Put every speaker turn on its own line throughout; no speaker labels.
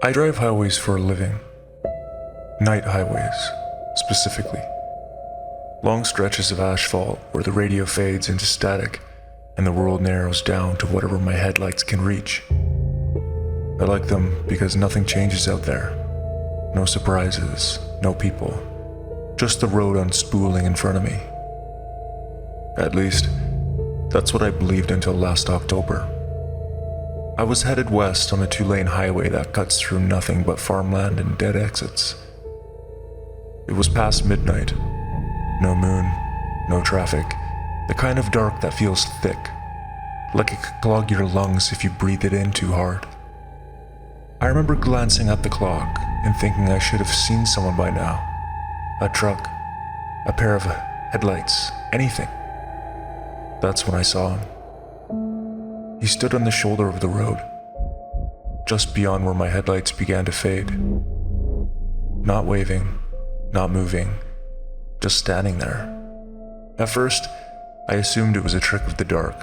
I drive highways for a living. Night highways, specifically. Long stretches of asphalt where the radio fades into static and the world narrows down to whatever my headlights can reach. I like them because nothing changes out there. No surprises, no people. Just the road unspooling in front of me. At least, that's what I believed until last October. I was headed west on a 2-lane highway that cuts through nothing but farmland and dead exits. It was past midnight. No moon, no traffic. The kind of dark that feels thick, like it could clog your lungs if you breathe it in too hard. I remember glancing at the clock and thinking I should have seen someone by now. A truck, a pair of headlights, anything. That's when I saw him. He stood on the shoulder of the road, just beyond where my headlights began to fade. Not waving, not moving, just standing there. At first, I assumed it was a trick of the dark,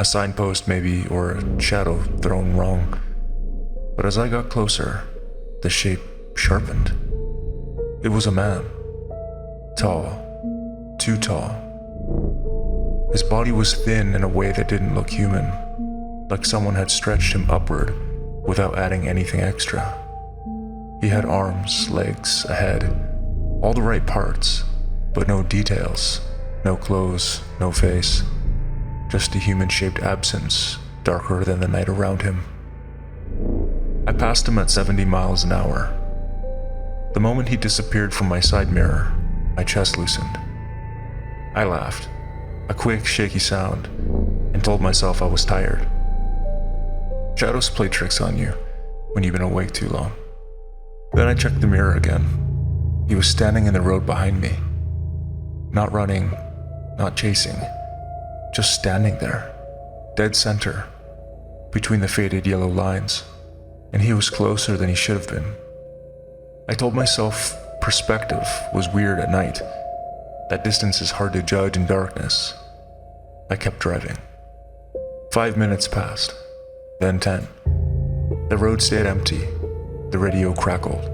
a signpost maybe, or a shadow thrown wrong. But as I got closer, the shape sharpened. It was a man. Tall, too tall. His body was thin in a way that didn't look human, like someone had stretched him upward without adding anything extra. He had arms, legs, a head, all the right parts, but no details, no clothes, no face, just a human-shaped absence, darker than the night around him. I passed him at 70 miles an hour. The moment he disappeared from my side mirror, my chest loosened. I laughed, a quick, shaky sound, and told myself I was tired. Shadows play tricks on you when you've been awake too long. Then I checked the mirror again. He was standing in the road behind me. Not running, not chasing, just standing there, dead center, between the faded yellow lines, and he was closer than he should have been. I told myself perspective was weird at night, that distance is hard to judge in darkness. I kept driving. 5 minutes passed, then 10. The road stayed empty, the radio crackled.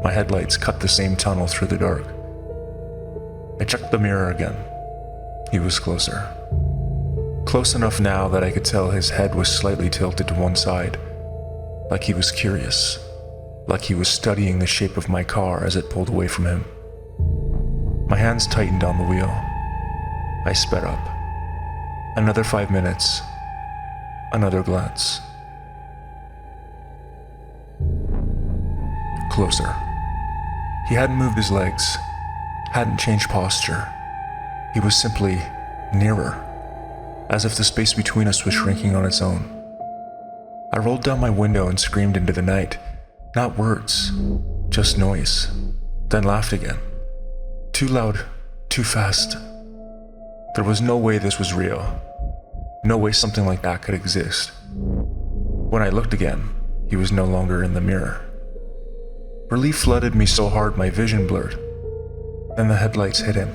My headlights cut the same tunnel through the dark. I checked the mirror again. He was closer. Close enough now that I could tell his head was slightly tilted to one side, like he was curious, like he was studying the shape of my car as it pulled away from him. My hands tightened on the wheel. I sped up. Another 5 minutes. Another glance. Closer. He hadn't moved his legs, hadn't changed posture. He was simply nearer, as if the space between us was shrinking on its own. I rolled down my window and screamed into the night, not words, just noise, then laughed again. Too loud, too fast. There was no way this was real. No way something like that could exist. When I looked again, he was no longer in the mirror. Relief flooded me so hard my vision blurred. Then the headlights hit him.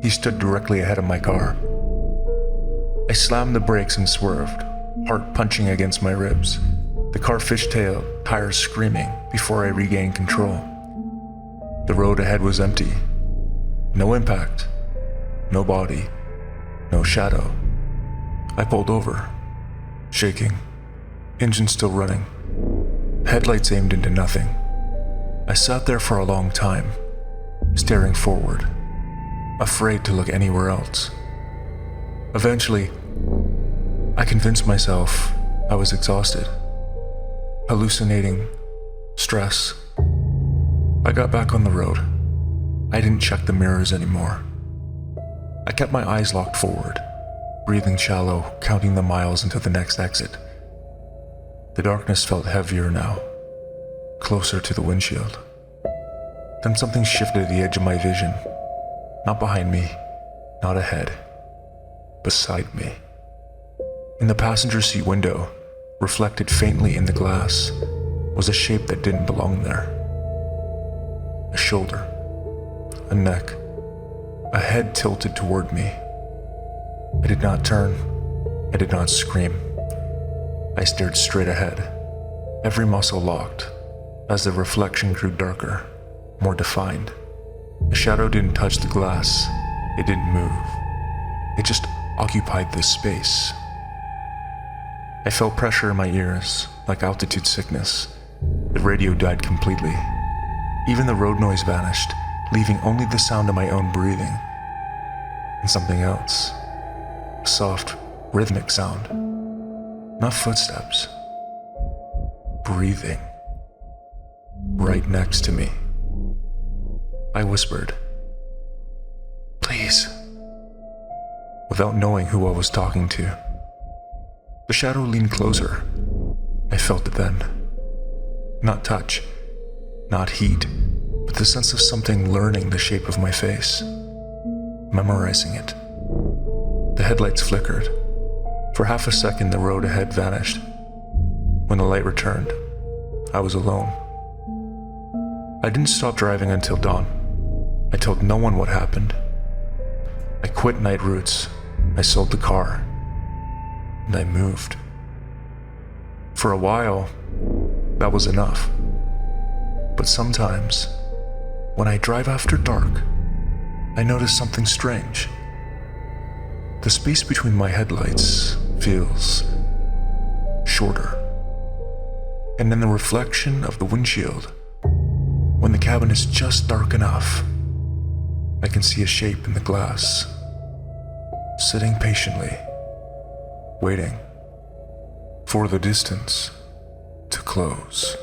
He stood directly ahead of my car. I slammed the brakes and swerved, heart punching against my ribs. The car fishtailed, tires screaming, before I regained control. The road ahead was empty. No impact. No body. No shadow. I pulled over, shaking, engine still running, headlights aimed into nothing. I sat there for a long time, staring forward, afraid to look anywhere else. Eventually, I convinced myself I was exhausted, hallucinating, stress. I got back on the road. I didn't check the mirrors anymore. I kept my eyes locked forward, breathing shallow, counting the miles until the next exit. The darkness felt heavier now, closer to the windshield. Then something shifted at the edge of my vision. Not behind me, not ahead, beside me. In the passenger seat window, reflected faintly in the glass, was a shape that didn't belong there. A shoulder, a neck, a head tilted toward me. I did not turn. I did not scream. I stared straight ahead, every muscle locked, As the reflection grew darker, more defined, the shadow didn't touch the glass. It didn't move. It just occupied this space. I felt pressure in my ears, like altitude sickness. The radio died completely. Even the road noise vanished, leaving only the sound of my own breathing. And something else. A soft, rhythmic sound. Not footsteps. Breathing. Right next to me. I whispered, "Please," without knowing who I was talking to. The shadow leaned closer. I felt it then. Not touch, not heat, but the sense of something learning the shape of my face, memorizing it. The headlights flickered. For half a second, the road ahead vanished. When the light returned, I was alone. I didn't stop driving until dawn. I told no one what happened. I quit night routes. I sold the car. And I moved. For a while, that was enough. But sometimes, when I drive after dark, I notice something strange. The space between my headlights feels shorter. And in the reflection of the windshield, when the cabin is just dark enough, I can see a shape in the glass, sitting patiently, waiting for the distance to close.